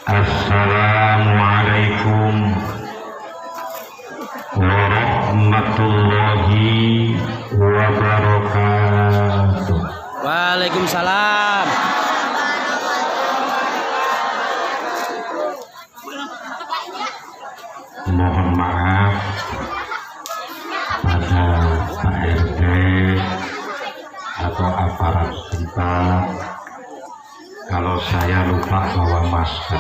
Assalamualaikum warahmatullahi wabarakatuh. Waalaikumsalam. Mohon maaf pada Pak RT atau aparat setempat kalau saya lupa bawa masker.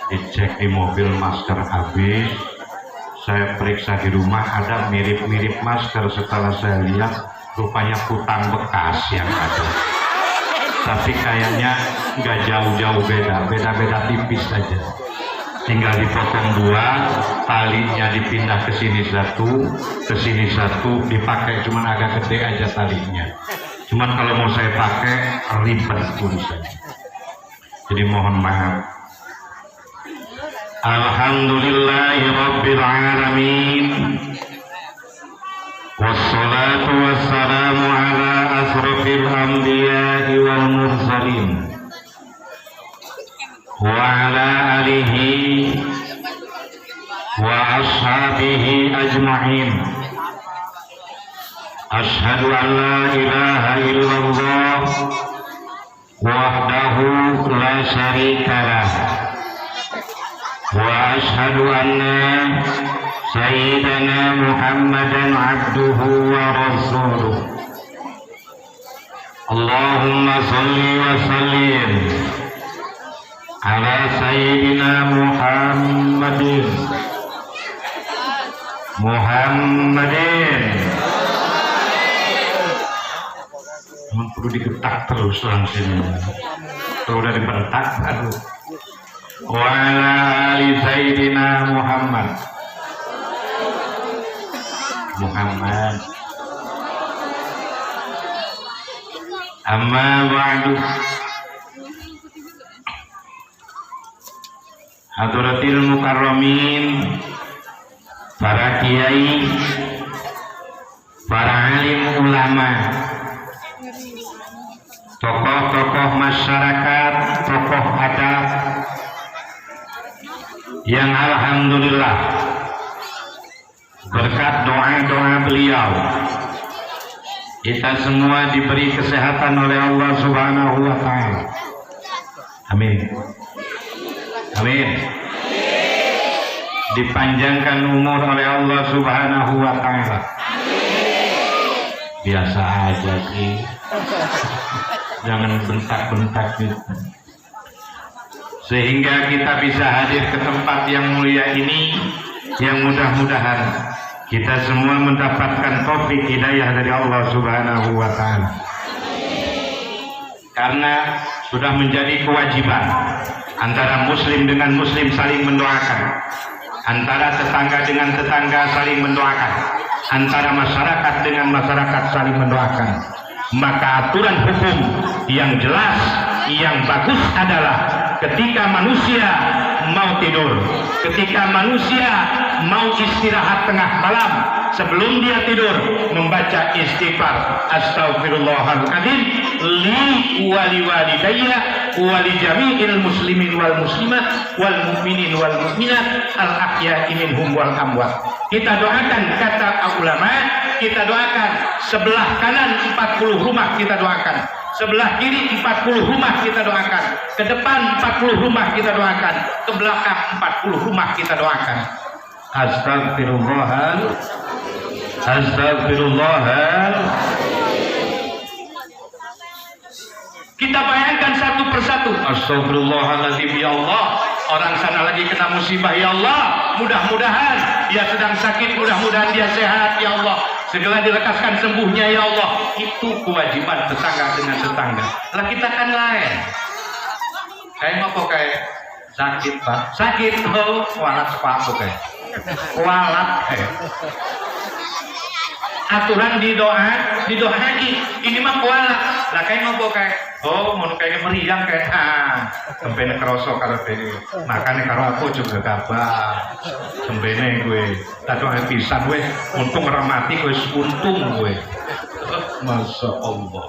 Dicek di mobil masker habis, saya periksa di rumah ada mirip-mirip masker. Setelah saya lihat rupanya kutang bekas yang ada, tapi kayaknya nggak jauh-jauh beda tipis saja. Tinggal dipotong dua, talinya dipindah ke sini satu, dipakai cuman agak gede aja talinya. Cuman kalau mau saya pakai ribet pun saja. Jadi mohon maaf. Alhamdulillahirabbil alamin. Wassalatu wassalamu ala asrofil anbiya'i wal mursalin wa ala alihi wa ashabihi ajma'in. Ashhadu an la ilaha illallah wahdahu la syarika lah wa ashhadu anna sayyidana Muhammadan abduhu wa rasuluh. Allahumma salli wa sallim ala sayyidina Muhammadin perlu digetak terus langsung. Kalau udah dibentak, aduh. Wa ala ali sayyidina Muhammad. Amma ba'du. Hadratil mukarramin, para kiai, para alim ulama, tokoh-tokoh masyarakat, tokoh adat yang alhamdulillah berkat doa-doa beliau kita semua diberi kesehatan oleh Allah Subhanahu wa ta'ala. Amin. Amin. Dipanjangkan umur oleh Allah Subhanahu wa ta'ala. Biasa aja sih. Jangan bentak-bentak gitu. Sehingga kita bisa hadir ke tempat yang mulia ini, yang mudah-mudahan kita semua mendapatkan taufik hidayah dari Allah Subhanahu wa ta'ala. Karena sudah menjadi kewajiban antara muslim dengan muslim saling mendoakan, antara tetangga dengan tetangga saling mendoakan, antara masyarakat dengan masyarakat saling mendoakan. Maka aturan hukum yang jelas, yang bagus adalah ketika manusia mau tidur, ketika manusia mau istirahat tengah malam, sebelum dia tidur membaca istighfar, astaghfirullahaladzim li wali walidayya wali jami'il muslimin wal muslimat wal mu'minin wal mu'minat al ahya'i minhum wal amwat. Kita doakan, kata ulama, kita doakan sebelah kanan 40 rumah kita doakan, sebelah kiri 40 rumah kita doakan, ke depan 40 rumah kita doakan, ke belakang 40 rumah kita doakan. Astagfirullahal. Kita bayangkan satu persatu. Astagfirullahaladzim, ya Allah. Orang sana lagi kena musibah, ya Allah. Mudah-mudahan dia sedang sakit, mudah-mudahan dia sehat, ya Allah. Segera dilekaskan sembuhnya, ya Allah. Itu kewajiban tetangga dengan tetangga. Lah kita kan lain. Kayak mau kayak sakit, Pak. Sakit, oh, walat sepatu kayak. Walat kayak. Aturan didoain. Ini mah kuala. Lah kayak mau kayak, oh mau kayak meriang kayak, sampai kerosok kalau ini. Makanya kalau aku juga kabar, sampai gue. Tadi pisan gue, untung ramati gue, untung gue. Masya Allah.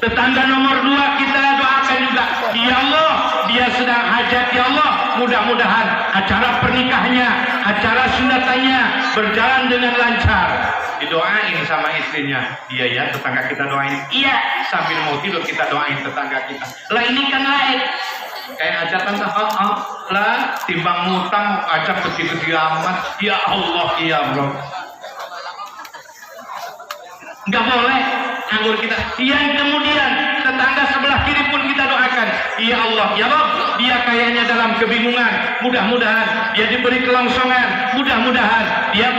Tetangga nomor 2 kita doakan juga, ya Allah, dia sedang hajat, ya Allah, mudah-mudahan acara pernikahannya, acara sunatannya berjalan dengan lancar. Didoain sama istrinya. Iya ya, tetangga kita doain. Iya, sambil mau tidur kita doain tetangga kita. Lah ini kan lain. Kayak hajatan lah, timbang ngutang ajak gede-gede amat. Ya Allah, ya Allah. Nggak boleh anggur kita. Yang kemudian tetangga sebelah kiri pun kita doakan, ya Allah, ya Rabb, dia kayaknya dalam kebingungan, mudah-mudahan dia diberi kelongsongan, mudah-mudahan dia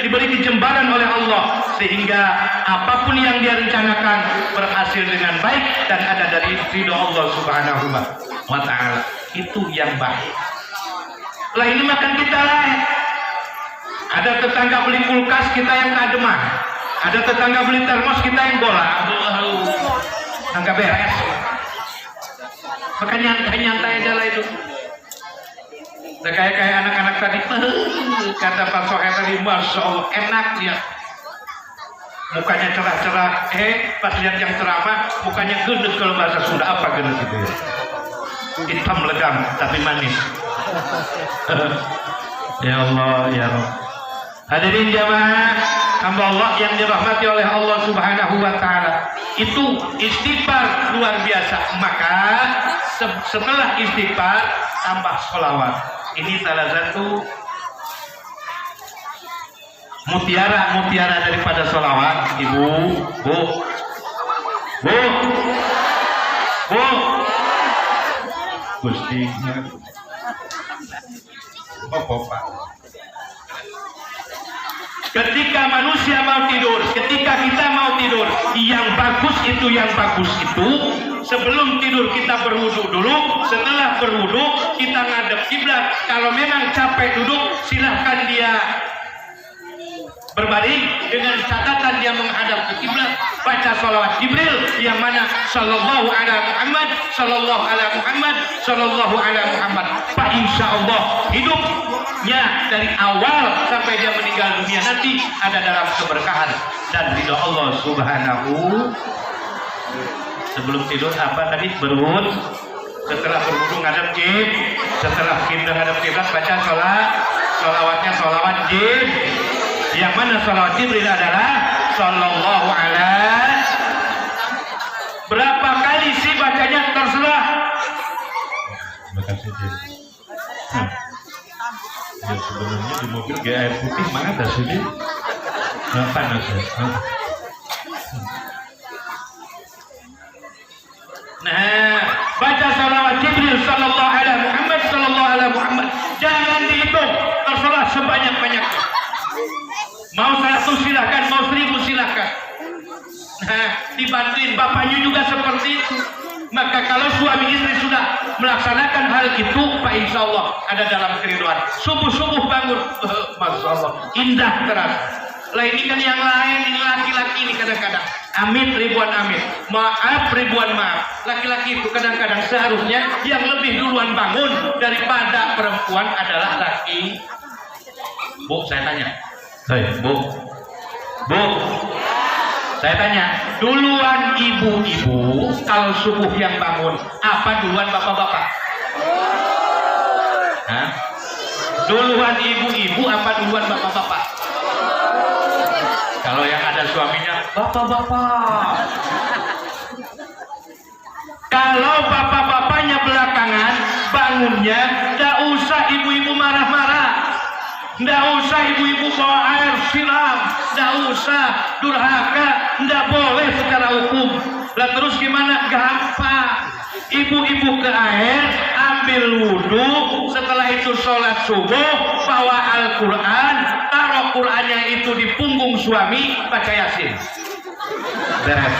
diberi kejembaran oleh Allah, sehingga apapun yang dia rencanakan berhasil dengan baik dan ada dari ridho Allah Subhanahu wa Ta'ala. Itu yang baik. Lah ini makan kita lain. Ada tetangga beli kulkas, kita yang kademan. Ada tetangga beli termos, kita yang bola. Nggak beres. Maka nyantai aja lah itu. Nah, kayak anak-anak tadi. Kata Pak Sohe tadi, Masya Allah, enak dia. Mukanya cerah-cerah. Pas lihat yang ceramah, mukanya gendut kalau bahasa Sunda. Apa gendut itu? Hitam legam, tapi manis. Ya Allah, ya Allah. Hadirin jamaah hamba Allah yang dirahmati oleh Allah Subhanahu wa Ta'ala, itu istighfar luar biasa. Maka setelah istighfar tambah sholawat. Ini salah satu mutiara daripada sholawat. Ibu, bu, Gusti, Pak. Ketika manusia mau tidur, ketika kita mau tidur, yang bagus itu sebelum tidur kita berwudu dulu. Setelah berwudu kita ngadep kiblat. Kalau memang capek duduk, silahkan dia berbaring dengan catatan dia menghadap ke kiblat. Baca sholawat Jibril yang mana sallallahu ala Muhammad, sallallahu ala Muhammad, sallallahu ala Muhammad. Pak, insya Allah hidupnya dari awal sampai dia meninggal dunia nanti ada dalam keberkahan dan ridho Allah Subhanahu. Sebelum tidur apa tadi? Berwud. Setelah berwudu ngadep kib. Setelah ngadep kiblat baca sholawatnya sholawat Jibril. Yang mana sholawat Jibril adalah sallallahu ala. Berapa kali sih bacanya? Terserah. Makasih Jibril. Ya sebenarnya di mobil gak air putih mana ada sini? Panas ya. Nah, baca salawat Jibril sallallahu ala Muhammad, sallallahu ala Muhammad. Jangan dihitung, terserah sebanyak-banyaknya. Mau 100 silahkan, mau 1000 silahkan. Nah, dibantuin bapaknya juga seperti itu. Maka kalau suami istri sudah melaksanakan hal itu, Pak, insya Allah ada dalam keriduan. Subuh-subuh bangun, Masya Allah, indah terasa. Lah ini kan yang lain, ini laki-laki ini kadang-kadang amit ribuan amit, maaf ribuan maaf. Laki-laki itu kadang-kadang seharusnya yang lebih duluan bangun daripada perempuan adalah laki. Bu, saya tanya. Bu, saya tanya, duluan ibu-ibu kalau subuh yang bangun, apa duluan bapak-bapak? Hah? Duluan ibu-ibu apa duluan bapak-bapak? Kalau yang ada suaminya, bapak-bapak. Kalau bapak-bapaknya belakangan, bangunnya, gak usah ibu-ibu marah-marah. Nggak usah ibu-ibu bawa air siram, nggak usah durhaka, nggak boleh secara hukum. Lah terus gimana? Gampang. Ibu-ibu ke air, ambil wudhu, setelah itu sholat subuh, bawa Al-Quran, taruh Qurannya itu di punggung suami, baca Yasin. Beres.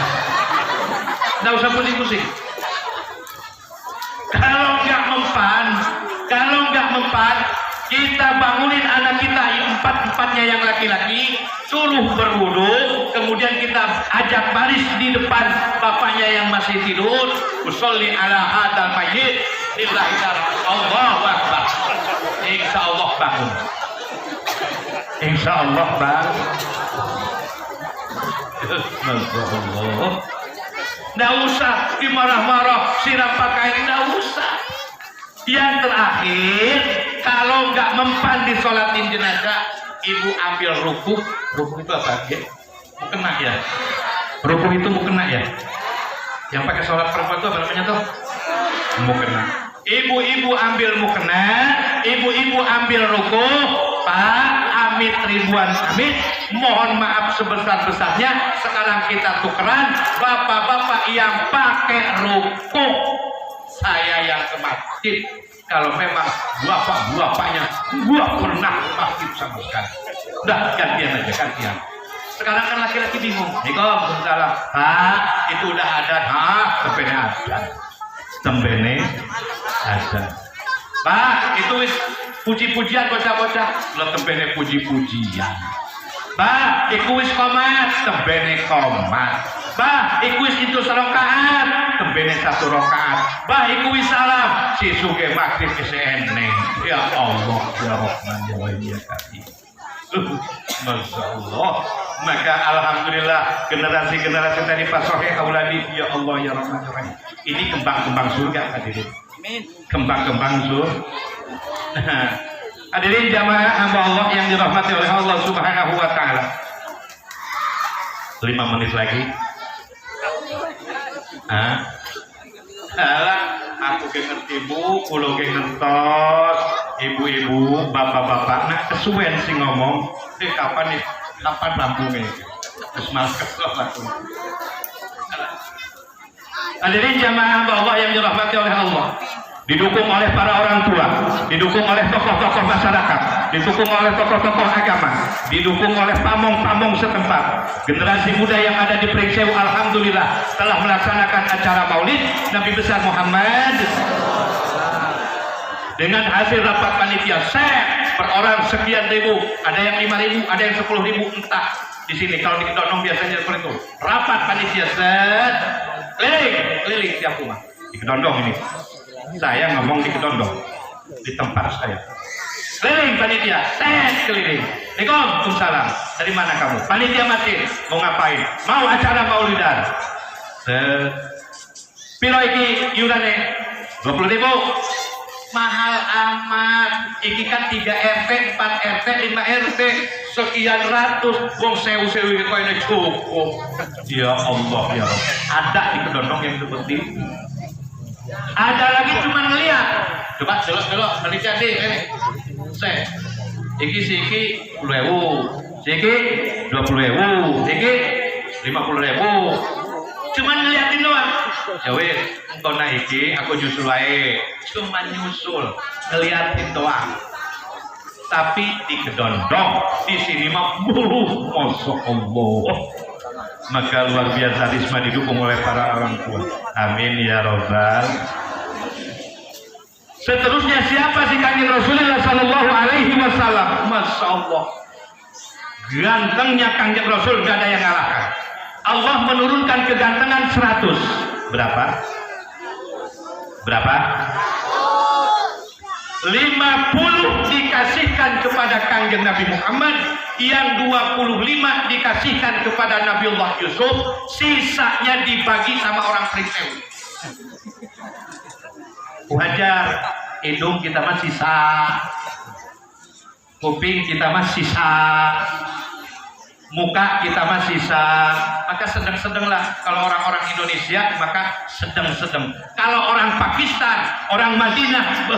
Nggak usah pusing-pusing. Kalau nggak mempan, kita bangunin anak kita empat-empatnya yang laki-laki, suruh berwudu, kemudian kita ajak baris di depan bapaknya yang masih tidur. Usolli ala hadzal mayyit lillahi ta'ala. Allahu akbar. Insya Allah bangun. Insya Allah bangun. Masya Allah. Nggak usah dimarah-marah, siram pakai, nggak usah. Yang terakhir, kalau nggak mempan disolatin jenazah, ibu ambil ruku. Ruku itu apa? Ya? Mukena ya. Ruku itu mukena ya. Yang pakai sholat perempuan itu apa namanya tuh? Mukena. Ibu-ibu ambil mukena, ibu-ibu ambil ruku. Pak, amit ribuan amit. Mohon maaf sebesar-besarnya. Sekarang kita tukeran. Bapak-bapak yang pakai ruku, saya yang ke masjid. Kalau memang bapak-bapaknya gua pernah ke masjid sama sekali. Udah gantian aja, gantian. Sekarang kan laki-laki bingung. Waalaikumsalam. Pak, itu udah ada. Tembene ada. Tembene ada. Pak, itu puji-pujian bocah-bocah. Lo tembene puji-pujian. Pak, iku wis komat, tembene komat. Bah, iku wis itu serokaat, tembene satu rokaat. Bah, iku wis salam, si suge maghrib ke eneng. Ya Allah, ya Rahman, ya Rahim, ya Karim. Masya Allah. Maka alhamdulillah generasi-generasi tadi pasohe auladi, ya Allah, ya Rahman, ya Rahim. Ini kembang-kembang surga hadirin. Kembang-kembang surga. Hadirin jamaah hamba Allah yang dirahmati oleh Allah Subhanahu wa taala. 5 menit lagi. Alah, aku ge ngerti Bu, kulo ge ngertos, ibu-ibu, bapak-bapak, nah kesuwen sih ngomong, kapan rampungnya? Terus malah kesel aku. Hadirin jamaah hamba Allah yang dirahmati oleh Allah. Didukung oleh para orang tua, didukung oleh tokoh-tokoh masyarakat, didukung oleh tokoh-tokoh agama, didukung oleh pamong-pamong setempat. Generasi muda yang ada di Pringsewu alhamdulillah telah melaksanakan acara Maulid Nabi besar Muhammad dengan hasil rapat panitia per orang sekian ribu, ada yang 5.000, ada yang 10.000, entah di sini. Kalau di Kedonong biasanya seperti itu. Rapat panitia keliling tiap rumah. Di Kedondong ini. Saya ngomong di Kedondong, di tempat saya. Keliling panitia, keliling. Waalaikumsalam. Dari mana kamu? Panitia masjid. Mau ngapain? Mau acara Maulidan. Piro iki iurane? 20.000. Mahal amat. Iki kan 3 RT, 4 RT, 5 RT, sekian ratus. Wong sewu-sewu iki koyo cukup. Ya Allah, ya Allah. Ada di Kedondong yang seperti ini. Ada lagi cuma ngeliat. Coba delok penelitian deh ini. Iki 10.000, siki 20.000, siki 50.000. Cuma ngeliatin doang. Ya weh, engkau naiki, aku nyusul aja. Cuma nyusul, ngeliatin doang. Tapi di Kedondong, di sini mah Masya Allah. Maka luar biasa Risma didukung oleh para orang tua. Amin ya Rabbal. Seterusnya siapa sih Kanjeng Rasulullah Sallallahu Alaihi Wasallam? Masya Allah, gantengnya Kanjeng Rasul gak ada yang ngalahkan. Allah menurunkan kegantengan 100. Berapa? 50 dikasihkan kepada Kanjeng Nabi Muhammad, yang 25 dikasihkan kepada Nabiullah Yusuf, sisanya dibagi sama orang Pringsewu. Wajar, hidung kita mah sisa, kuping kita mah sisa, muka kita mah sisa. Maka sedang-sedanglah kalau orang-orang Indonesia, maka sedang-sedang. Kalau orang Pakistan, orang Madinah,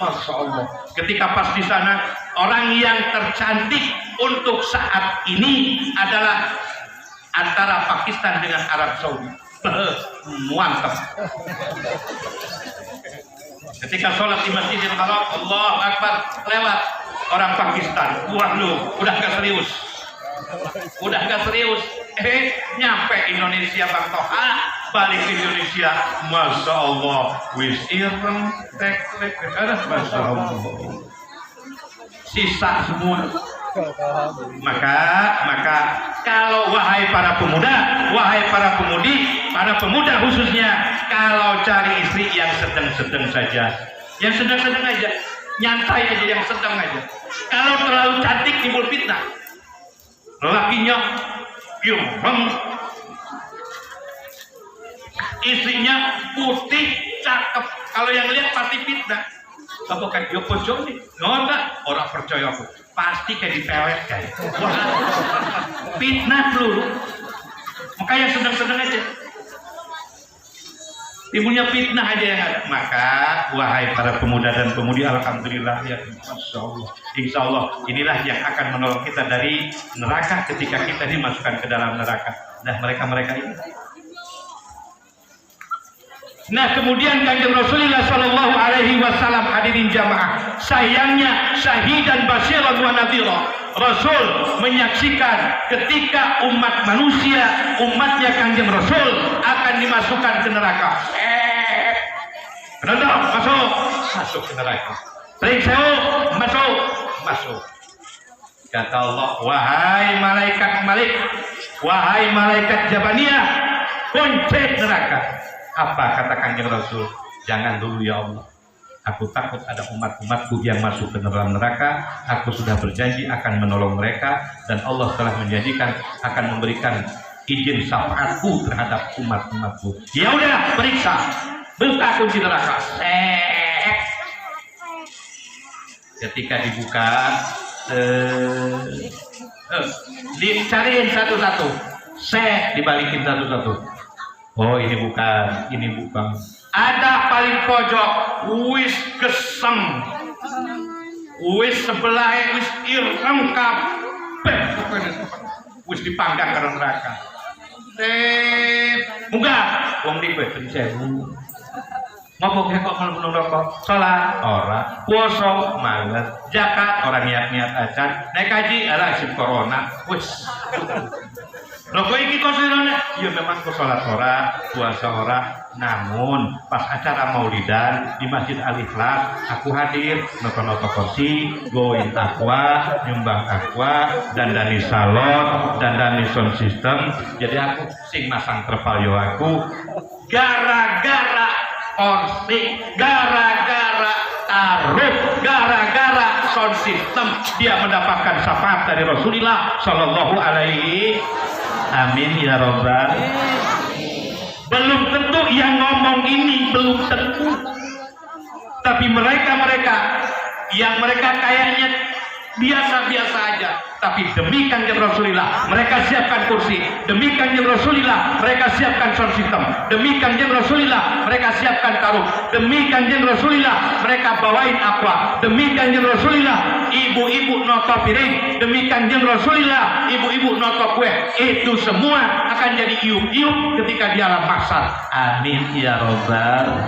Masya Allah, ketika pas di sana, orang yang tercantik untuk saat ini adalah antara Pakistan dengan Arab Saudi. Mantap. Ketika sholat di Masjidil Haram, Allah Akbar, lewat orang Pakistan. Wah lu, udah gak serius. Nyampe Indonesia Bang Toha, balik ke Indonesia, Masya Allah, wis ireng, Masya Allah, sisa semua. Maka kalau wahai para pemuda, wahai para pemudi, para pemuda khususnya, kalau cari istri yang sedang-sedang saja, yang sedang-sedang aja, nyantai aja, yang sedang aja. Kalau terlalu cantik timbul fitnah. Lelakinya ireng, istrinya putih, cakep. Kalau yang lihat pasti fitnah. Apa kayak yo pojok nih? Nggak, orang percaya aku. Pasti kayak dipewet kayak. Fitnah dulu. Makanya senang-senang aja. Timbulnya fitnah aja yang ada. Maka wahai para pemuda dan pemudi, alhamdulillah ya, masya Allah, insya Allah inilah yang akan menolong kita dari neraka ketika kita dimasukkan ke dalam neraka. Nah mereka ini. Nah kemudian kanjeng Rasulullah Shallallahu Alaihi Wasallam, hadirin jamaah, sayangnya syahidan basyiran wa nadhira, Rasul menyaksikan ketika umat manusia, umatnya kanjeng Rasul akan dimasukkan ke neraka. Masuk ke neraka. Masuk. Kata Allah, wahai malaikat Jabaniyah, kunci neraka. Apa kata kanjeng Rasul? Jangan dulu ya Allah. Aku takut ada umat-umatku yang masuk ke dalam neraka. Aku sudah berjanji akan menolong mereka, dan Allah telah menjanjikan akan memberikan izin syafaatku terhadap umat-umatku. Ya udah, periksa, buka kunci neraka. Ketika dibuka, dicariin satu-satu, dibalikin satu-satu. Oh ini bukan. Ada paling pojok, wis gesem, wis sebelah, wis ireng kabeh, wis dipanggang karo neraka. Munggah, wong niku sewu. Ngopo kok mlebu neraka? Salat ora, puasa males, zakat ora niat-niat aja, naik haji ala isim corona, wis. Loh kok iki kok sirone? Ya memang kok salat ora, puasa ora, namun pas acara Maulidan di Masjid Al-Ikhlas aku hadir, nonton kursi, goin aqua, nyumbang aqua, dandani salon, dandani sound system. Jadi aku sing masang terpal yo aku gara-gara kursi, gara-gara taruh, gara-gara sound system dia mendapatkan syafaat dari Rasulullah Shallallahu Alaihi. Amin ya robbal. Belum tentu yang ngomong ini, belum tentu. Tapi mereka yang mereka kayaknya biasa-biasa aja, tapi demi kanjeng Rasulullah mereka siapkan kursi, demi kanjeng Rasulullah mereka siapkan sound system, demi kanjeng Rasulullah mereka siapkan taruh, demi kanjeng Rasulullah mereka bawain aqua, demi kanjeng Rasulullah ibu-ibu noto piring, demi kanjeng Rasulullah ibu-ibu noto kue. Itu semua akan jadi iup-iup ketika di alam mahsyar. Amin ya robbal.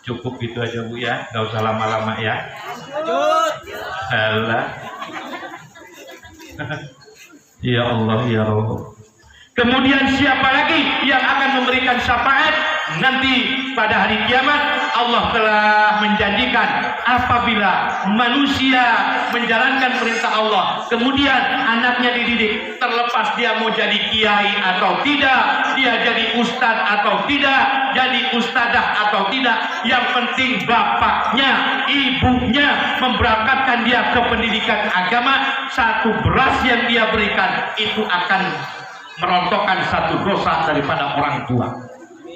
Cukup gitu aja Bu ya, nggak usah lama-lama ya. Alah. Ya Allah ya Rabb. Kemudian siapa lagi yang akan memberikan syafaat nanti pada hari kiamat? Allah telah menjanjikan apabila manusia menjalankan perintah Allah, kemudian anaknya dididik, terlepas dia mau jadi kiai atau tidak, dia jadi ustadz atau tidak, jadi ustadzah atau tidak, yang penting bapaknya, ibunya memberangkatkan dia ke pendidikan agama, satu beras yang dia berikan itu akan merontokkan satu dosa daripada orang tua.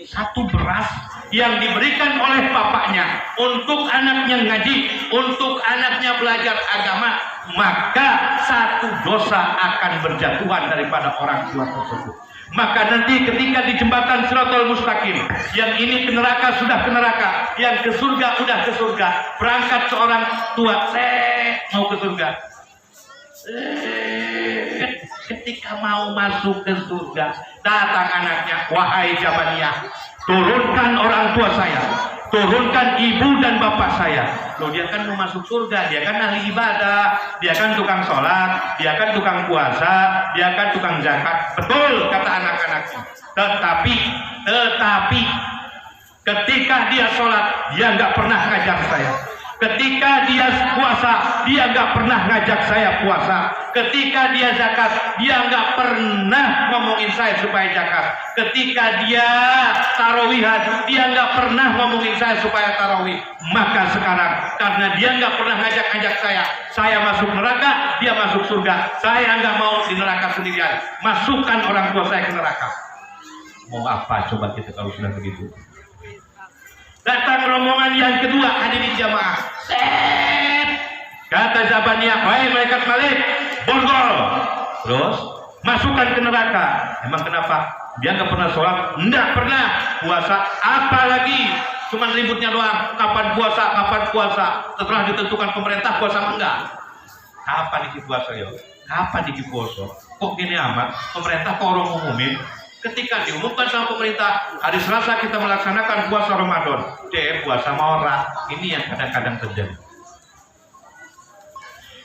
Satu beras yang diberikan oleh bapaknya untuk anaknya ngaji, untuk anaknya belajar agama, maka satu dosa akan berjatuhan daripada orang tua tersebut. Maka nanti ketika di jembatan Shiratal Mustaqim, yang ini ke neraka sudah ke neraka, yang ke surga sudah ke surga, berangkat seorang tua, mau ke surga. Ketika mau masuk ke surga, datang anaknya, wahai Jabaniyah, turunkan orang tua saya, turunkan ibu dan bapak saya. Loh, dia kan mau masuk surga, dia kan ahli ibadah, dia kan tukang sholat, dia kan tukang puasa, dia kan tukang zakat. Betul kata anak-anaknya. Tetapi ketika dia sholat, dia nggak pernah ngajak saya. Ketika dia puasa, dia nggak pernah ngajak saya puasa. Ketika dia zakat, dia nggak pernah ngomongin saya supaya zakat. Ketika dia tarawihan, dia nggak pernah ngomongin saya supaya tarawih. Maka sekarang, karena dia nggak pernah ngajak-ngajak saya masuk neraka, dia masuk surga. Saya nggak mau di neraka sendirian. Masukkan orang tua saya ke neraka. Mau apa coba kita kalau sudah begitu? Datang rombongan yang kedua, hadirin jamaah. Set. Kata Zabaniyah, wahai malaikat Malik, borgol. Terus masukkan ke neraka. Emang kenapa? Dia nggak pernah sholat, nggak pernah puasa, apalagi cuman ributnya doang. Kapan puasa, kapan puasa? Setelah ditentukan pemerintah puasa enggak? Kapan diki puasa ya? Kapan diki puasa? Kok gini amat? Pemerintah kok orang umumin? Ketika diumumkan sama pemerintah hari Selasa kita melaksanakan puasa Ramadan, puasa maora. Ini yang kadang-kadang terjadi.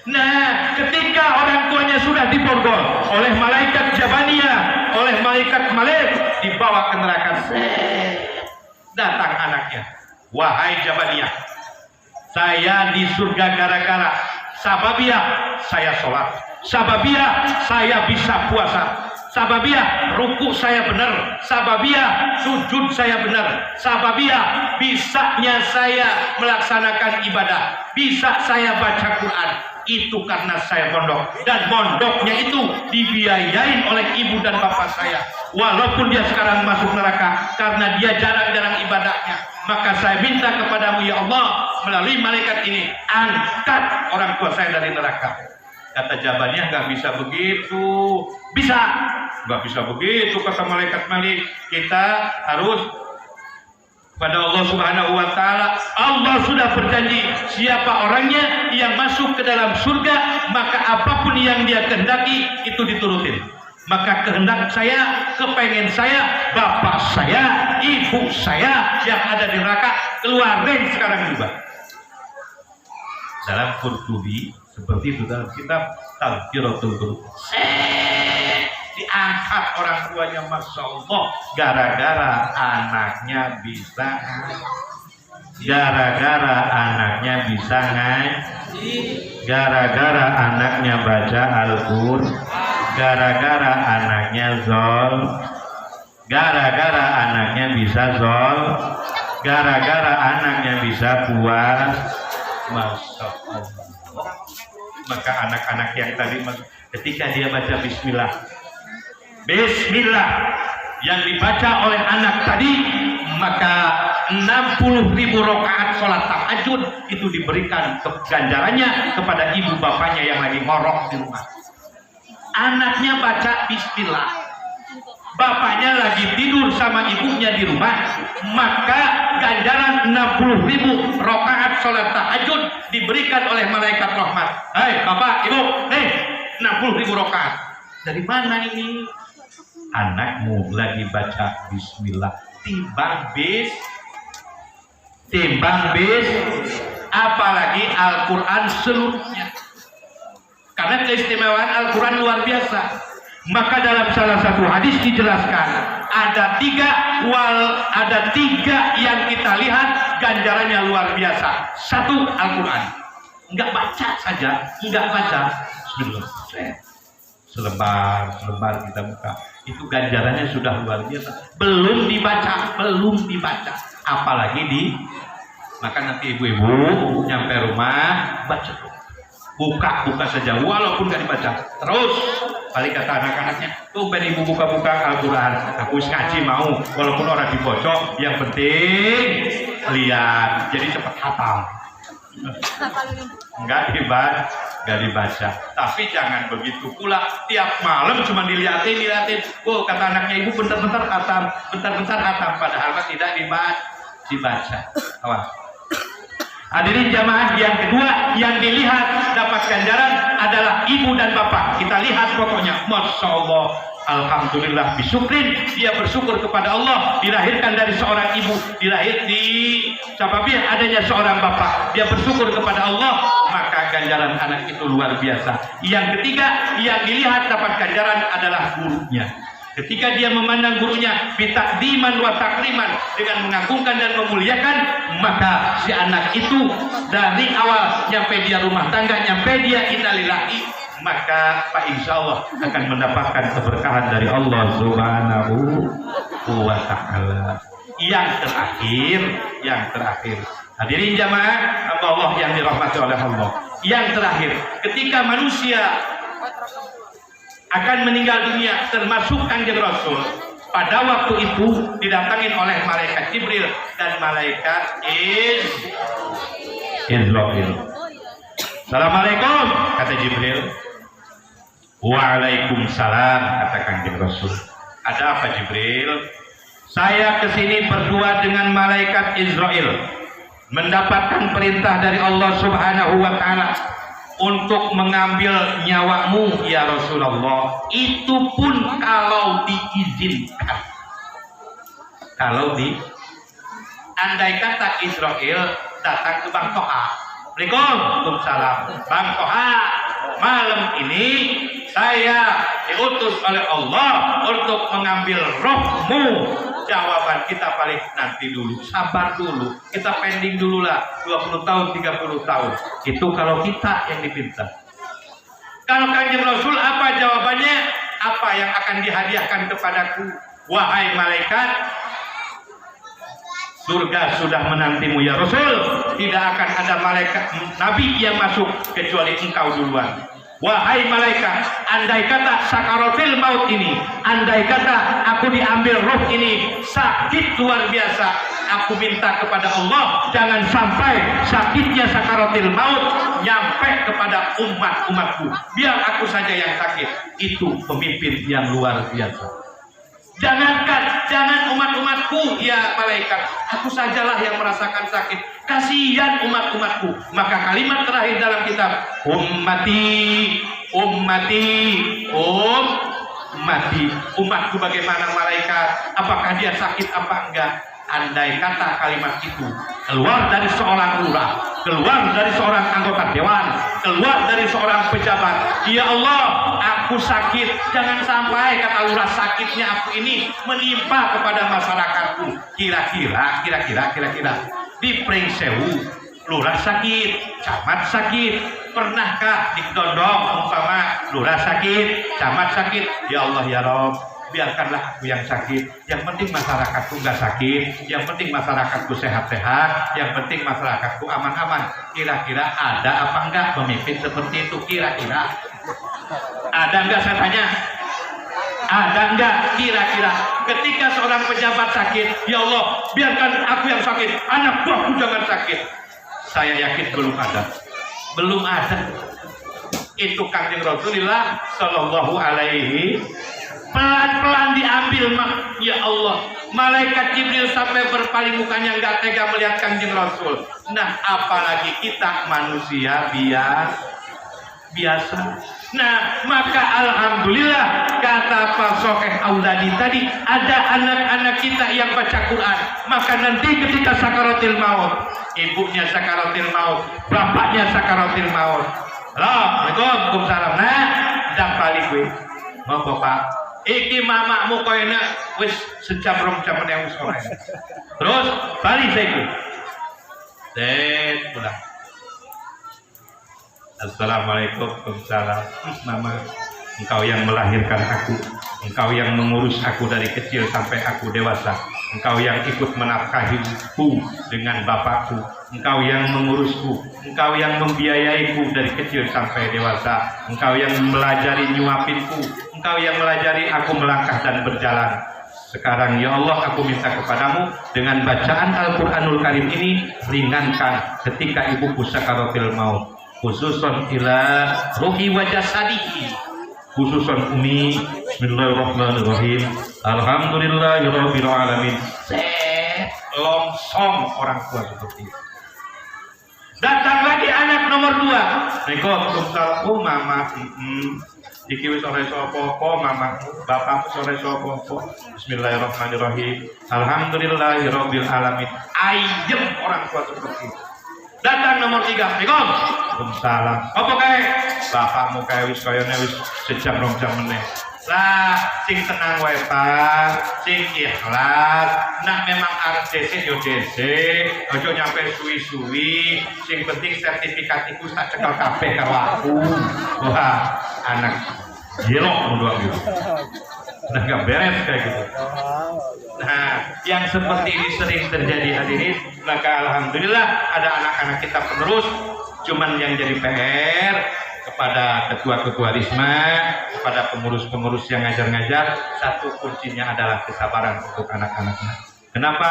Nah, ketika orang tuanya sudah diborgol oleh malaikat Jabaniyah, oleh malaikat Malik, dibawa ke neraka. Datang anaknya, wahai Jabaniyah, saya di surga gara-gara sababiyah saya sholat, sababiyah saya bisa puasa, sababiyah ruku saya benar, sababiyah sujud saya benar, sababiyah bisanya saya melaksanakan ibadah, bisa saya baca Quran. Itu karena saya mondok, dan mondoknya itu dibiayain oleh ibu dan bapak saya. Walaupun dia sekarang masuk neraka karena dia jarang-jarang ibadahnya, maka saya minta kepadamu ya Allah, melalui malaikat ini, angkat orang tua saya dari neraka. Kata Jabaniyah, nggak bisa begitu. Bisa, nggak bisa begitu kata malaikat Malik. Kita harus pada Allah Subhanahu wa Ta'ala. Allah sudah berjanji, siapa orangnya yang masuk ke dalam surga, maka apapun yang dia kehendaki itu diturutin. Maka kehendak saya, kepengen saya, bapak saya, ibu saya yang ada di neraka keluarin sekarang juga. Dalam Qurtubi seperti itu, dalam kitab Tazkiratul Qulub. Diangkat orang tuanya, masya Allah, gara-gara anaknya bisa ngaji, gara-gara anaknya baca Al-Qur'an, gara-gara anaknya zol, gara-gara anaknya bisa zol, gara-gara anaknya bisa puas, masya Allah. Maka anak-anak yang tadi ketika dia baca Bismillah yang dibaca oleh anak tadi, maka 60.000 rakaat sholat tahajud itu diberikan ganjarannya kepada ibu bapaknya yang lagi ngorok di rumah. Anaknya baca Bismillah, bapaknya lagi tidur sama ibunya di rumah, maka ganjaran 60.000 rakaat sholat tahajud diberikan oleh malaikat rahmat. Hai bapak, ibu, 60.000 rakaat. Dari mana ini? Anakmu lagi baca Bismillah, timbang bis, apalagi Al-Quran seluruhnya. Karena keistimewaan Al-Quran luar biasa. Maka dalam salah satu hadis dijelaskan ada tiga yang kita lihat ganjarannya luar biasa. Satu, Al-Quran. Enggak baca saja, enggak baca. Bismillah. Selembar kita buka, itu ganjarannya sudah luar biasa. Belum dibaca, apalagi maka nanti ibu-ibu nyampe rumah baca, buka saja, walaupun nggak dibaca. Terus balik kata anak-anaknya, tuh pengen ibu buka Al-Quran, aku ngaji mau, walaupun orang dibocok, yang penting lihat, jadi cepat hafal. Enggak dibaca, tapi jangan begitu pula tiap malam cuma dilihatin. Oh, kata anaknya ibu bentar-bentar khatam, padahal tidak dibaca. Awas. Hadirin jamaah yang kedua yang dilihat dapat ganjaran adalah ibu dan bapak. Kita lihat fotonya, masya Allah. Alhamdulillah bisyukrin, dia bersyukur kepada Allah dilahirkan dari seorang ibu, dilahir di sababiyah adanya seorang bapak, dia bersyukur kepada Allah, maka ganjaran anak itu luar biasa. Yang ketiga yang dilihat dapat ganjaran adalah gurunya. Ketika dia memandang gurunya bitakdiman wa takriman, dengan mengagungkan dan memuliakan, maka si anak itu dari awal nyampe dia rumah tangga, nyampe dia innalillahi, maka Pak insya Allah akan mendapatkan keberkahan dari Allah Subhanahu wa Ta'ala. Yang terakhir hadirin jamaah Allah yang dirahmati oleh Allah, yang terakhir ketika manusia akan meninggal dunia, termasuk Kanjeng Rasul Pada waktu itu didatangin oleh malaikat Jibril dan malaikat Israil. Assalamualaikum, kata Jibril. Waalaikumsalam, kata Kanjeng Rasul. Ada apa Jibril? Saya kesini berdua dengan malaikat Israil, mendapatkan perintah dari Allah Subhanahu wa Ta'ala untuk mengambil nyawamu ya Rasulullah. Itu pun kalau diizinkan. Andai kata Israil datang ke Bang Toha. Waalaikumsalam. Bang Toha, malam ini saya diutus oleh Allah untuk mengambil rohmu. Jawaban kita paling nanti dulu, sabar dulu, kita pending dulu lah 20 tahun, 30 tahun. Itu kalau kita yang dipinta. Kalau Kanjeng Rasul apa jawabannya? Apa yang akan dihadiahkan kepadaku? Wahai malaikat, surga sudah menantimu ya Rasul. Tidak akan ada malaikat nabi yang masuk kecuali engkau duluan. Wahai malaikat, andai kata sakaratil maut ini, andai kata aku diambil roh ini sakit luar biasa, aku minta kepada Allah jangan sampai sakitnya sakaratil maut nyampe kepada umatku. Biar aku saja yang sakit. Itu pemimpin yang luar biasa. Jangan umat-umatku ya malaikat, aku sajalah yang merasakan sakit. Kasihan umat-umatku. Maka kalimat terakhir dalam kitab, ummati. Umatku bagaimana malaikat? Apakah dia sakit apa enggak? Andai kata kalimat itu keluar dari seorang lurah, keluar dari seorang anggota dewan, keluar dari seorang pejabat, ya Allah, aku sakit. Jangan sampai kata lurah sakitnya aku ini menimpa kepada masyarakatku. Kira-kira di Pringsewu lurah sakit, camat sakit. Pernahkah didondong umpama lurah sakit, camat sakit? Ya Allah ya Rob, biarkanlah aku yang sakit. Yang penting masyarakatku nggak sakit, yang penting masyarakatku sehat-sehat, yang penting masyarakatku aman-aman. Kira-kira ada apa enggak pemimpin seperti itu? Kira-kira ada enggak, saya tanya? Ada enggak kira-kira ketika seorang pejabat sakit, ya Allah biarkan aku yang sakit, anak buahku jangan sakit? Saya yakin belum ada. Itu Kanjeng Rasulullah Shallallahu Alaihi, pelan-pelan diambil. Ya Allah, malaikat Jibril sampai berpaling mukanya nggak tega melihat Kanjeng Rasul. Nah apalagi kita manusia biasa. Nah maka alhamdulillah kata Pak Sokeh Auladi tadi, ada anak-anak kita yang baca Quran. Maka nanti ketika sakaratil maut, ibunya sakaratil maut, bapaknya sakaratil maut, Waalaikumsalam. Nah dan balik gue mau bapak iki mamakmu koyena wis sejam rong jam yang sore. Terus balik saya gue pulang. Assalamualaikum. Waalaikumsalam. Mama, engkau yang melahirkan aku, engkau yang mengurus aku dari kecil sampai aku dewasa, engkau yang ikut menafkahiku dengan bapakku, engkau yang mengurusku, engkau yang membiayaiku dari kecil sampai dewasa, engkau yang melajari nyuapinku, engkau yang melajari aku melangkah dan berjalan. Sekarang ya Allah, aku minta kepadamu dengan bacaan Al-Quranul Karim ini, ringankan ketika ibuku sakaratil maut, khususon ila ruhi wa jasadihi, khususon umi. Bismillahirrahmanirrahim. Alhamdulillahirabbil alamin. Longsong orang tua seperti itu. Datang lagi anak nomor 2. Waalaikumsalam. Oh mama, iki wis ora iso apa-apa, mama, bapak sore iso apa-apa. Bismillahirrahmanirrahim. Alhamdulillahirabbil alamin. Ayem orang tua seperti itu. Datang nomor 3. Waalaikumsalam. Apa kae? Bapakmu kae wis kayane wis sejam rong jam meneh. Lah sing tenang wae Pak, sing ikhlas. Nak memang arep dhisik yo dhisik, aja nyampe suwi-suwi. Sing penting sertifikat iku tak cekel kabeh karo aku. Wah, anak jelok doang gitu. Nah, nggak beres kayak gitu. Nah, yang seperti ini sering terjadi hadirin. Maka alhamdulillah ada anak-anak kita penerus. Cuman yang jadi PR, kepada ketua-ketua Risma, kepada pengurus-pengurus yang ngajar-ngajar, satu kuncinya adalah kesabaran untuk anak-anaknya. Kenapa?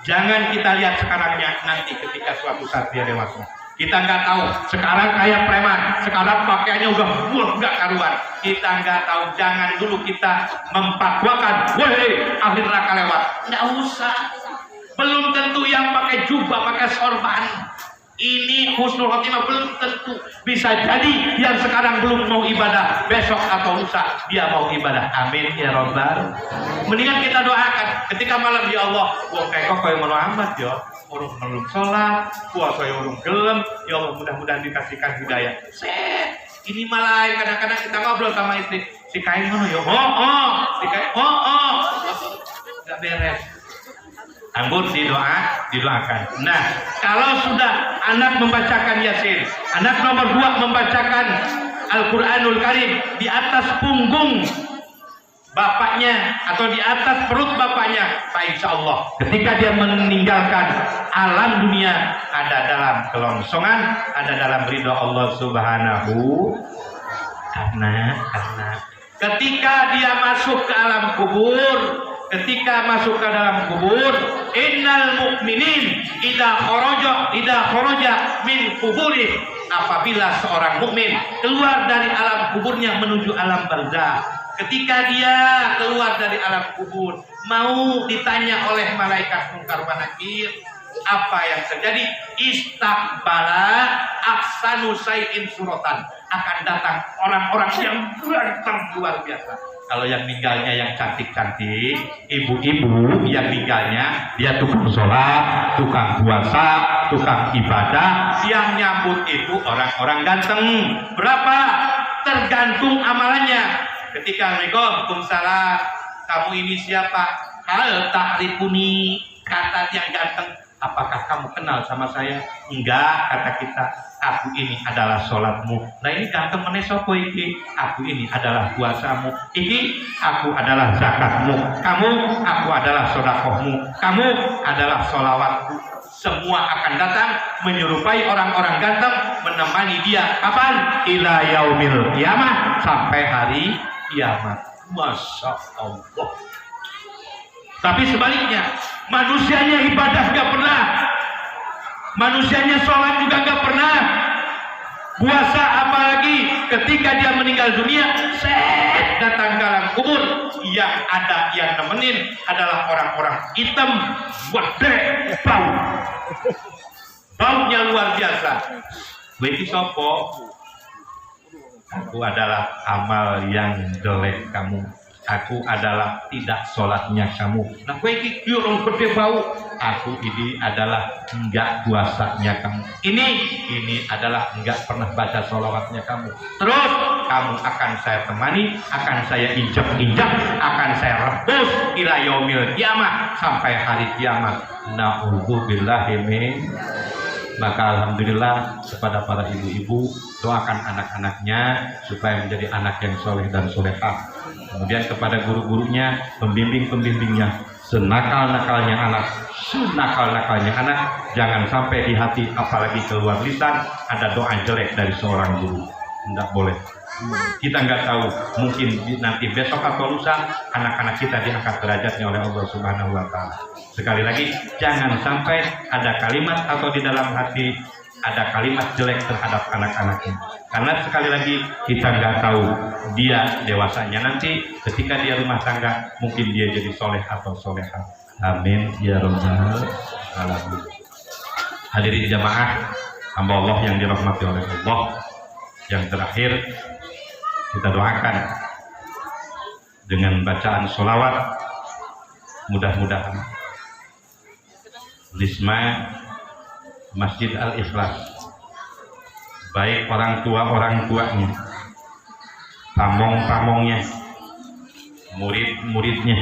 Jangan kita lihat sekarangnya, nanti ketika suatu saat dia dewasa. Kita nggak tahu, sekarang kayak preman, sekarang pakaiannya udah nggak karuan. Kita nggak tahu, jangan dulu kita memfatwakan, woi akhir neraka lewat. Nggak usah. Belum tentu yang pakai jubah, pakai sorban ini husnul khotimah, belum tentu. Bisa jadi yang sekarang belum mau ibadah, besok atau lusa dia mau ibadah. Amin ya robbal. Mendingan kita doakan ketika malam, ya Allah, wong kayak kok yang mau amat ya, urung melum sholat, puasa yang urung gelem, ya Allah mudah-mudahan dikasihkan hidayah. Set, ini malah kadang-kadang kita ngobrol sama istri, si kain mana ya, si kain, nggak beres. Anggur didoakan. Nah, kalau sudah anak membacakan Yasin, anak nomor 2 membacakan Al-Quranul Karim di atas punggung bapaknya atau di atas perut bapaknya, insya Allah ketika dia meninggalkan alam dunia ada dalam kelongsongan, ada dalam ridho Allah Subhanahu. Karena ketika dia masuk ke alam kubur, ketika masuk ke dalam kubur, innal mu'minin idza kharaja min kuburi, apabila seorang mukmin keluar dari alam kuburnya menuju alam barzakh, ketika dia keluar dari alam kubur mau ditanya oleh malaikat Munkar wa Nakir, apa yang terjadi? Istaqbala ahsanu syai'in suratan, akan datang orang-orang yang ganteng luar biasa. Kalau yang meninggalnya yang cantik-cantik, ibu-ibu yang meninggalnya dia tukang sholat, tukang puasa, tukang ibadah, yang nyambut itu orang-orang ganteng. Berapa? Tergantung amalannya. Ketika Waalaikumsalam, kamu ini siapa? Hal ta'rifuni, kata yang ganteng, apakah kamu kenal sama saya? Enggak, kata kita. Aku ini adalah sholatmu. Nah ini ganteng meneh sopo iki. Aku ini adalah puasamu. Iki aku adalah zakatmu. Kamu, aku adalah sodakohmu. Kamu adalah sholawatku. Semua akan datang menyerupai orang-orang ganteng, menemani dia. Kapan? Ila yaumil kiamah, sampai hari kiamat. Masya Allah. Tapi sebaliknya, manusianya ibadah gak pernah, manusianya sholat juga gak pernah, puasa apalagi, ketika dia meninggal dunia, set datang ke alam kubur, yang ada yang nemenin adalah orang-orang hitam, gede, baunya luar biasa. Weki sopo? Aku adalah amal yang jelek kamu. Aku adalah tidak sholatnya kamu. Nah, weki yurung gede bau. Aku ini adalah enggak puasanya kamu. Ini adalah enggak pernah baca sholawatnya kamu. Terus kamu akan saya temani, akan saya injak-injak, akan saya rebus ila yaumil kiamah, sampai hari kiamat. Na'udzubillahi min. Maka alhamdulillah kepada para ibu-ibu, doakan anak-anaknya supaya menjadi anak yang soleh dan solehah. Kemudian kepada guru-gurunya, pembimbing-pembimbingnya, senakal-nakalnya anak, jangan sampai di hati apalagi keluar lisan ada doa jelek dari seorang guru. Tidak boleh. Kita nggak tahu, mungkin nanti besok atau lusa anak-anak kita diangkat derajatnya oleh Allah Subhanahu wa Ta'ala. Sekali lagi, jangan sampai ada kalimat atau di dalam hati ada kalimat jelek terhadap anak-anaknya. Karena sekali lagi kita nggak tahu dia dewasanya nanti ketika dia rumah tangga, mungkin dia jadi soleh atau solehah. Amin ya rabbal alamin. Hadirin jamaah hamba Allah yang dirahmati oleh Allah. Yang terakhir, kita doakan dengan bacaan sholawat, mudah-mudahan Risma Masjid Al-Ikhlas, baik orang tuanya, pamong-pamongnya, murid-muridnya,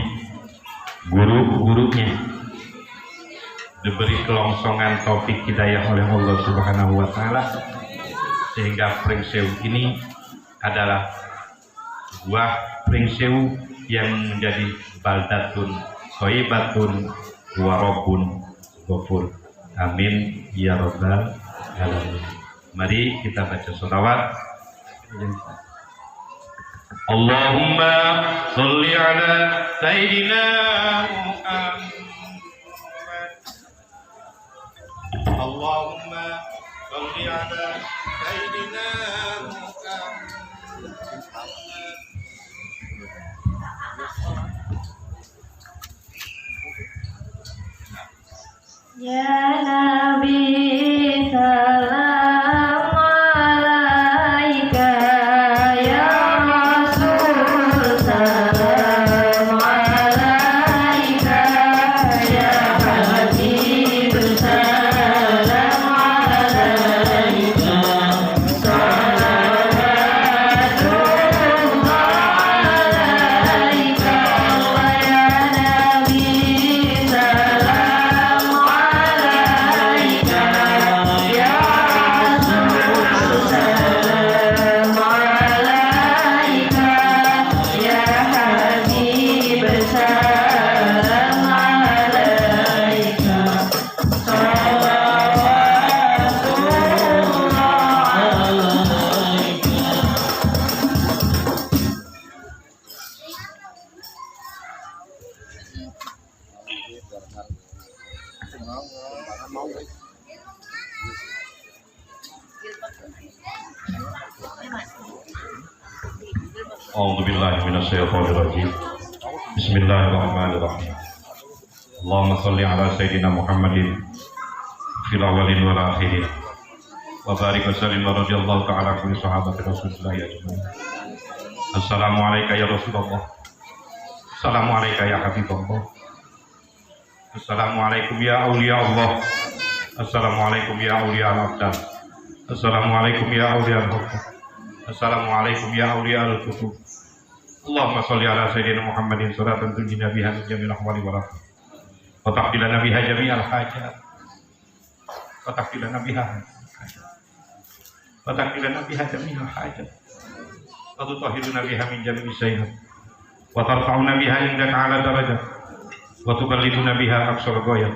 guru-gurunya, diberi kelongsongan taufik hidayah oleh Allah Subhanahu wa Ta'ala, sehingga Pringsewu ini adalah sebuah Pringsewu yang menjadi baldatun thayyibatun wa rabbun ghafur. Amin ya rabbal alamin. Mari kita baca sholawat Allahumma sholli ala Sayyidina Muhammad. Allahumma sholli ala Sayyidina Muhammad. Ya Nabi salam alaika, ya Rasul salam alaika, ya Habib salam alaika, salawatullah alaika, ya Nabi salam alaika, ya Rasul salam alaika, ya Habib salam alaika, salawatullah alaika. A'udzu billahi minasyaitonir rajim. Bismillahirrahmanirrahim. Allahumma shalli ala sayyidina Muhammadin fil awwalin wal akhirin. Wa barik wa sallim wa radhiyallahu ta'ala kulli sahabati Rasulillah ajmain. Assalamu alayka ya Rasulullah. Assalamu alayka ya Habibullah. Assalamu alaikum ya awliya Allah. Assalamu alaikum ya awliya al-abdal. Assalamu alaikum ya awliya al-hukm. Assalamu alaikum ya awliya al-kutub. Allahumma sholli ala sayyidina Muhammadin salatan tunjina biha min jami'il ahwali wal afat. Wa taqbilana biha jami'al hajat. Wa taqbilana biha wa taqbilana biha jami'al hajat. Wa tutahhiruna biha min jami'i sayyi'at. Wa tarfa'una biha indaka 'ala darajat. Wa tuballighuna biha aqsal ghayat.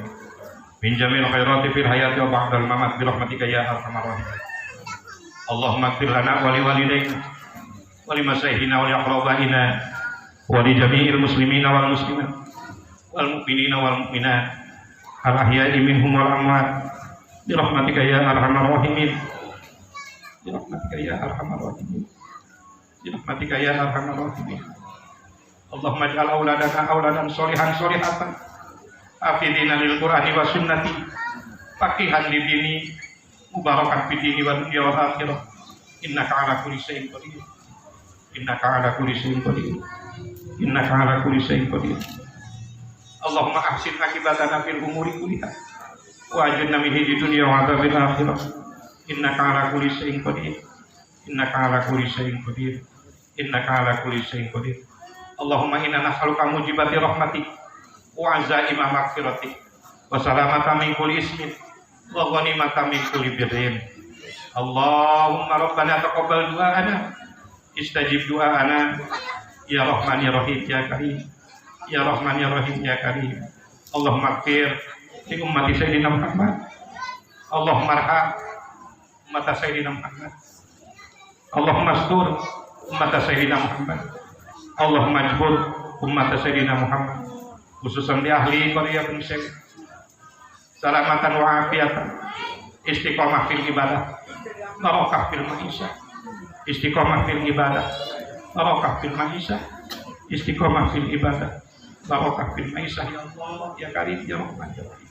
Min jami'il khairati fil hayati wa ba'dal mamat bi rahmatika ya arhamar rahimin. Allahumma ighfir lana wa li walidayna wa li masyaykhina wa li aqrabaina wa li jami'il muslimina wal muslimat wal mu'minina wal mu'minat al ahya'i minhum wal amwat bi rahmatika ya arhamar rahimin. Bi rahmatika ya arhamar rahimin. Bi rahmatika ya arhamar rahimin. Allahumma ij'al auladana auladan sholihan sholihatan hafidina lil Qur'ani wa sunnati faqihan li dini mubarakan fi dini wa dunya wal akhirah. Innaka ala kulli syai'in qadir. Innaka ala kulli syai'in qadir. Innaka ala kulli syai'in qadir. Allahumma ahsin akibatana fil umuri kulliha wa ajirna min hidayati dunya wa adzabil akhirah. Innaka ala kulli syai'in qadir. Innaka ala kulli syai'in qadir. Innaka ala kulli syai'in qadir. Allahumma inna nas'aluka mujibati rahmatik wa azaima maghfiratik wa salamata min kulli ismin wa ghanimata min kulli birrin. Allahumma rabbana taqabbal du'ana istajib du'ana ya rahman ya rahim ya karim ya rahman ya rahim ya karim. Allahumma ighfir li ummati sayyidina Muhammad. Allahumma arham ummata sayyidina Muhammad. Allahumma astur ummata sayyidina Muhammad. Allahumma jbur ummata sayyidina Muhammad, khususan di ahli qaryatul syekh, salamatan wa afiatan, istiqomah fil ibadah, barokah fil maisha, istiqomah fil ibadah, barokah fil maisha, istiqomah fil ibadah, barokah fil maisha. Ya Allah ya Karim ya Rahman ya Rahim.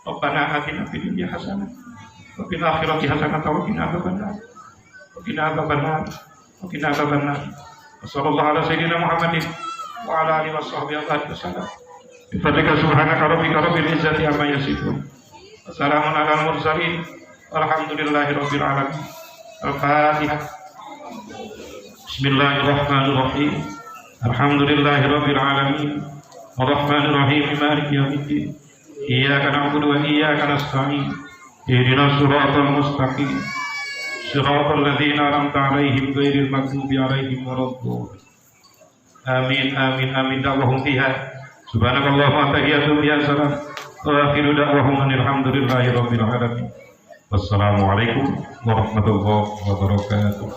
Rabbana atina fid dunya hasanah wa fil akhirati hasanah wa qina adzabannar wa qina adzabannar wa qina adzabannar. Sallallahu ala sayyidina Muhammadin wa ala alihi washabbihi wasallam. Bi fadlika subhanaka rabbika rabbil izzati amma yasifun. Wassalamun ala mursalin. Walhamdulillahi rabbil alamin. Al-Fatihah. Bismillahirrahmanirrahim. Alhamdulillahi rabbil alamin. Arrahmanir rahim maliki yaumiddin. Iyyaka na'budu wa iyyaka nasta'in. Ihdinas siratal mustaqim. Siratal ladzina an'amta 'alaihim ghairil maghdubi 'alaihim waladdallin. Amin amin amin. Da'wahum fiha subhanakallahumma wa tahiyyatuhum ya salam wa akhiru da'wahum alhamdulillahi rabbil alamin. Wassalamualaikum warahmatullahi wabarakatuh.